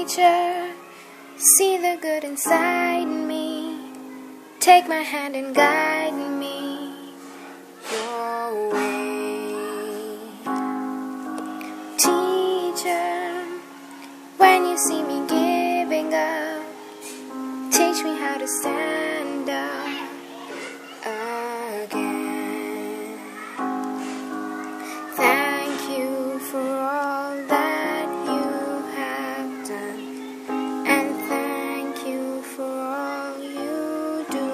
Teacher, see the good inside me. Take my hand and guide me your way. Teacher, when you see me giving up, teach me how to stand up again. Thank you for all that you have done, and thank you for all you do.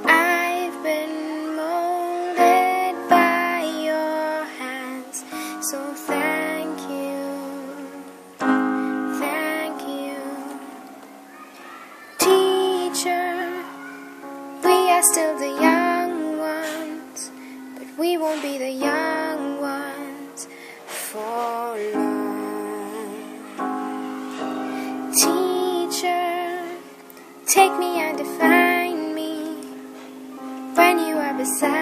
I've been molded by your hands, so thank you, thank you. Teacher, we are still the young ones, but we won't be the young ones for long. Teacher, take me and define me when you are beside